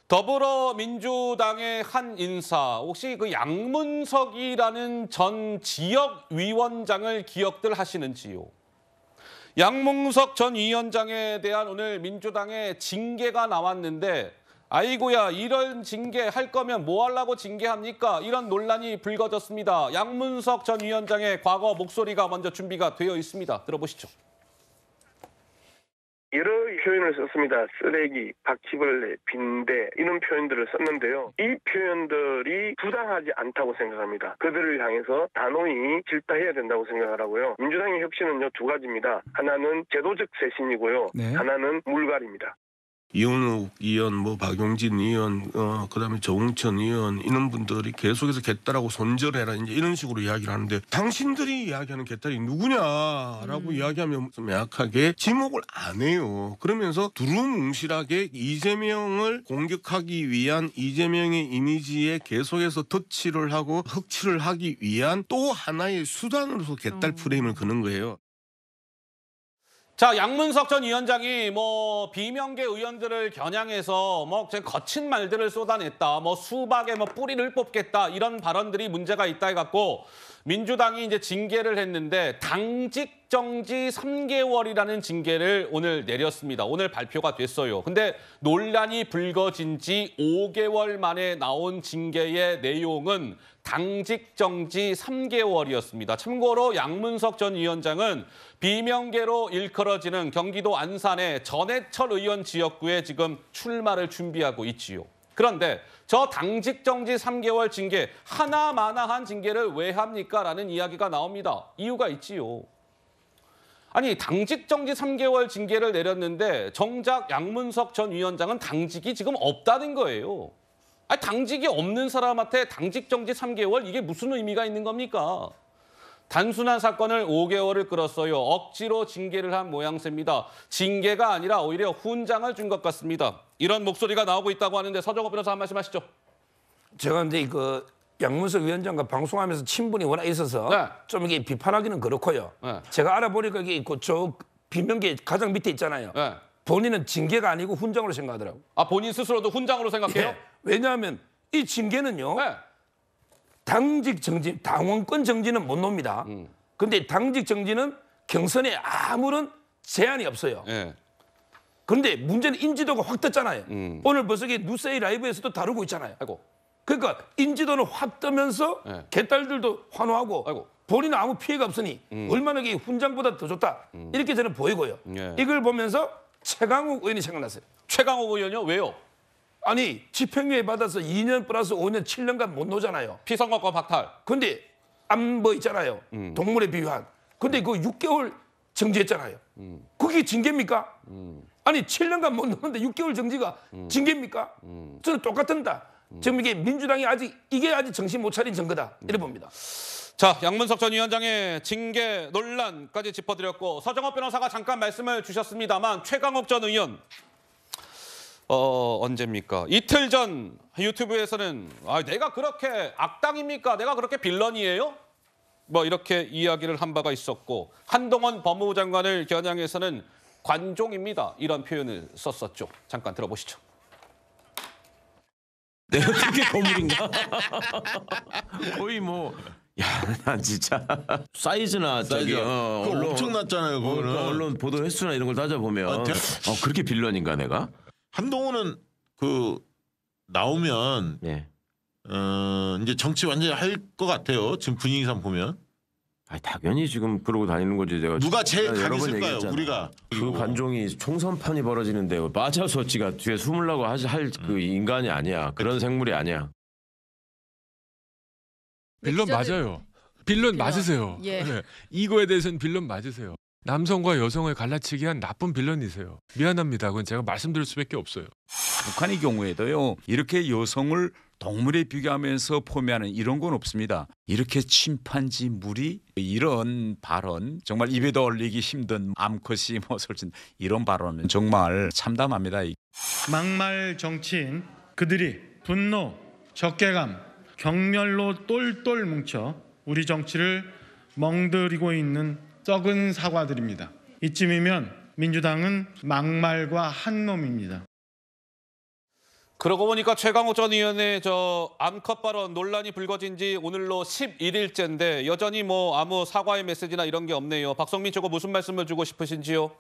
더불어민주당의 한 인사, 혹시 그 양문석이라는 전 지역위원장을 기억들 하시는지요? 양문석 전 위원장에 대한 오늘 민주당의 징계가 나왔는데 아이고야, 이런 징계 할 거면 뭐 하려고 징계합니까? 이런 논란이 불거졌습니다. 양문석 전 위원장의 과거 목소리가 먼저 준비가 되어 있습니다. 들어보시죠. 여러 표현을 썼습니다. 쓰레기, 바퀴벌레, 빈대 이런 표현들을 썼는데요. 이 표현들이 부당하지 않다고 생각합니다. 그들을 향해서 단호히 질타해야 된다고 생각하고요. 민주당의 혁신은요, 두 가지입니다. 하나는 제도적 쇄신이고요. 네. 하나는 물갈입니다. 이원욱 의원, 박용진 의원, 그다음에 정웅천 의원 이런 분들이 계속해서 개딸하고 손절해라 이제 이런 식으로 이야기를 하는데 당신들이 이야기하는 개딸이 누구냐라고 이야기하면 명확하게 지목을 안 해요. 그러면서 두루뭉실하게 이재명을 공격하기 위한 이재명의 이미지에 계속해서 터치를 하고 흑칠을 하기 위한 또 하나의 수단으로서 개딸 프레임을 그는 거예요. 자, 양문석 전 위원장이 비명계 의원들을 겨냥해서 거친 말들을 쏟아냈다. 수박에 뿌리를 뽑겠다. 이런 발언들이 문제가 있다 해갖고 민주당이 이제 징계를 했는데 당직 정지 3개월이라는 징계를 오늘 내렸습니다. 오늘 발표가 됐어요. 근데 논란이 불거진 지 5개월 만에 나온 징계의 내용은 당직 정지 3개월이었습니다. 참고로 양문석 전 위원장은 비명계로 일컬어지는 경기도 안산의 전해철 의원 지역구에 지금 출마를 준비하고 있지요. 그런데 저 당직 정지 3개월 징계, 하나마나한 징계를 왜 합니까? 라는 이야기가 나옵니다. 이유가 있지요. 아니, 당직 정지 3개월 징계를 내렸는데 정작 양문석 전 위원장은 당직이 지금 없다는 거예요. 아니, 당직이 없는 사람한테 당직 정지 3개월, 이게 무슨 의미가 있는 겁니까? 단순한 사건을 5개월을 끌었어요. 억지로 징계를 한 모양새입니다. 징계가 아니라 오히려 훈장을 준 것 같습니다. 이런 목소리가 나오고 있다고 하는데 서정호 변호사 한 말씀 하시죠. 제가 근데 양문석 위원장과 방송하면서 친분이 워낙 있어서 네. 좀 이게 비판하기는 그렇고요. 네. 제가 알아보니까 이게 저 비명계 가장 밑에 있잖아요. 네. 본인은 징계가 아니고 훈장으로 생각하더라고요. 아, 본인 스스로도 훈장으로 생각해요? 네. 왜냐하면 이 징계는요. 네. 당직 정지, 당원권 정지는 못 놉니다. 근데 당직 정지는 경선에 아무런 제한이 없어요. 네. 그런데 문제는 인지도가 확 떴잖아요. 오늘 벌써 뉴스에이 라이브에서도 다루고 있잖아요. 아이고. 그러니까 인지도는 확 뜨면서 네. 개딸들도 환호하고 아이고. 본인은 아무 피해가 없으니 얼마나 이게 훈장보다 더 좋다. 이렇게 저는 보이고요. 네. 이걸 보면서 최강욱 의원이 생각났어요. 최강욱 의원이요? 왜요? 아니, 집행유예 받아서 2년 플러스 5년 7년간 못 놓잖아요. 피선거권 박탈. 근데 안뭐 있잖아요. 동물에 비유한. 근데 그거 6개월 정지했잖아요. 그게 징계입니까? 아니, 7년간 못 놓는데 6개월 정지가 징계입니까? 저는 똑같습니다. 지금 이게 아직 정신 못 차린 증거다. 이래 봅니다. 자, 양문석 전 위원장의 징계 논란까지 짚어드렸고 서정호 변호사가 잠깐 말씀을 주셨습니다만 최강욱 전 의원 언제입니까? 이틀 전 유튜브에서는 내가 그렇게 악당입니까? 내가 그렇게 빌런이에요? 이렇게 이야기를 한 바가 있었고 한동훈 법무부 장관을 겨냥해서는 관종입니다. 이런 표현을 썼었죠. 잠깐 들어보시죠. 내가 그렇게 거물인가? 거의 야, 난 진짜 사이즈나 언론 엄청났잖아요. 그거는 언론 보도 횟수나 이런 걸 따져보면 그렇게 빌런인가 내가? 한동훈은 나오면 네. 이제 정치 완전히 할 것 같아요. 지금 분위기상 보면. 당연히 지금 그러고 다니는 거지. 내가 누가 제일 강했을까요? 우리가 그 관종이 총선판이 벌어지는데 빠져서 지가 뒤에 숨으려고 할 그 인간이 아니야. 그런 생물이 아니야. 빌런 맞아요. 빌런 맞으세요. 예. 네. 이거에 대해서는 빌런 맞으세요. 남성과 여성을 갈라치기 한 나쁜 빌런이세요. 미안합니다. 그건 제가 말씀드릴 수밖에 없어요. 북한의 경우에도요. 이렇게 여성을 동물에 비교하면서 포매하는 이런 건 없습니다. 이렇게 침판지 무리 이런 발언 정말 입에도 올리기 힘든 암컷이 설친 이런 발언은 정말 참담합니다. 막말 정치인 그들이 분노, 적개감, 경멸로 똘똘 뭉쳐 우리 정치를 멍들이고 있는 썩은 사과들입니다. 이쯤이면 민주당은 막말과 한 놈입니다. 그러고 보니까 최강욱 전 의원의 암컷 발언 논란이 불거진 지 오늘로 11일째인데 여전히 뭐 아무 사과의 메시지나 이런 게 없네요. 박성민 최고 무슨 말씀을 주고 싶으신지요?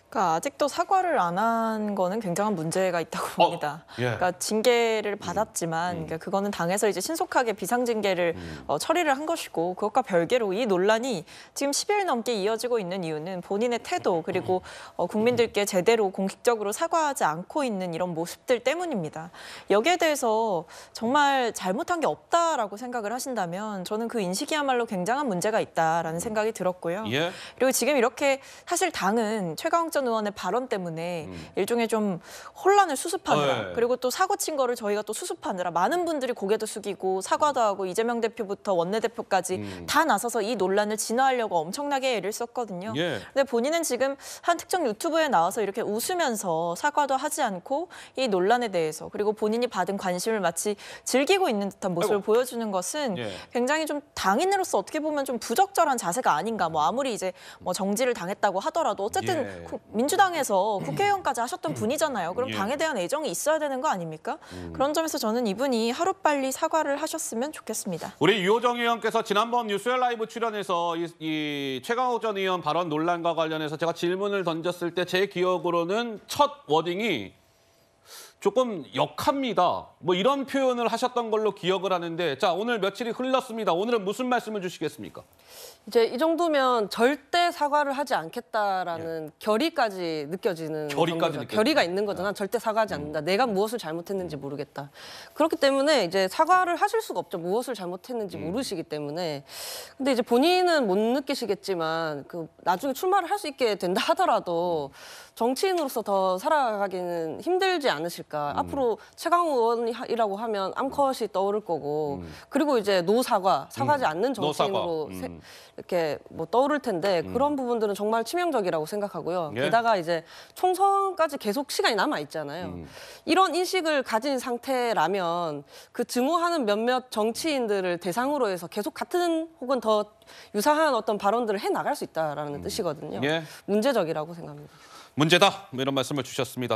그러니까 아직도 사과를 안 한 거는 굉장한 문제가 있다고 봅니다. 예. 그러니까 징계를 받았지만 그러니까 그거는 당에서 이제 신속하게 비상징계를 처리를 한 것이고 그것과 별개로 이 논란이 지금 10일 넘게 이어지고 있는 이유는 본인의 태도 그리고 국민들께 제대로 공식적으로 사과하지 않고 있는 이런 모습들 때문입니다. 여기에 대해서 정말 잘못한 게 없다라고 생각을 하신다면 저는 그 인식이야말로 굉장한 문제가 있다라는 생각이 들었고요. 예. 그리고 지금 이렇게 사실 당은 최강욱 전 의원의 발언 때문에 일종의 좀 혼란을 수습하느라 그리고 또 사고 친 거를 저희가 또 수습하느라 많은 분들이 고개도 숙이고 사과도 하고 이재명 대표부터 원내대표까지 다 나서서 이 논란을 진화하려고 엄청나게 애를 썼거든요. 예. 근데 본인은 지금 한 특정 유튜브에 나와서 이렇게 웃으면서 사과도 하지 않고 이 논란에 대해서 그리고 본인이 받은 관심을 마치 즐기고 있는 듯한 모습을 보여주는 것은 예. 굉장히 좀 당인으로서 어떻게 보면 좀 부적절한 자세가 아닌가. 뭐 아무리 이제 뭐 정지를 당했다고 하더라도 어쨌든 민주당에서 국회의원까지 하셨던 분이잖아요. 그럼 당에 대한 애정이 있어야 되는 거 아닙니까? 그런 점에서 저는 이분이 하루빨리 사과를 하셨으면 좋겠습니다. 우리 유호정 의원께서 지난번 뉴스웰 라이브 출연해서 이 최강욱 전 의원 발언 논란과 관련해서 제가 질문을 던졌을 때 제 기억으로는 첫 워딩이 조금 역합니다. 뭐 이런 표현을 하셨던 걸로 기억을 하는데 자 오늘 며칠이 흘렀습니다. 오늘은 무슨 말씀을 주시겠습니까? 이제 이 정도면 절대 사과를 하지 않겠다라는 결의까지 느껴지는 정도죠. 결의가 있는 거죠. 난 절대 사과하지 않는다. 내가 무엇을 잘못했는지 모르겠다. 그렇기 때문에 이제 사과를 하실 수가 없죠. 무엇을 잘못했는지 모르시기 때문에. 근데 이제 본인은 못 느끼시겠지만 그 나중에 출마를 할 수 있게 된다 하더라도 정치인으로서 더 살아가기는 힘들지 않으실까. 앞으로 최강욱 의원이라고 하면 암컷이 떠오를 거고 그리고 이제 사과하지 않는 정치인으로 이렇게 뭐 떠오를 텐데 그런 부분들은 정말 치명적이라고 생각하고요. 예. 게다가 이제 총선까지 계속 시간이 남아 있잖아요. 이런 인식을 가진 상태라면 그 증오하는 몇몇 정치인들을 대상으로 해서 계속 같은 혹은 더 유사한 어떤 발언들을 해 나갈 수 있다라는 뜻이거든요. 예. 문제적이라고 생각합니다. 문제다. 뭐 이런 말씀을 주셨습니다.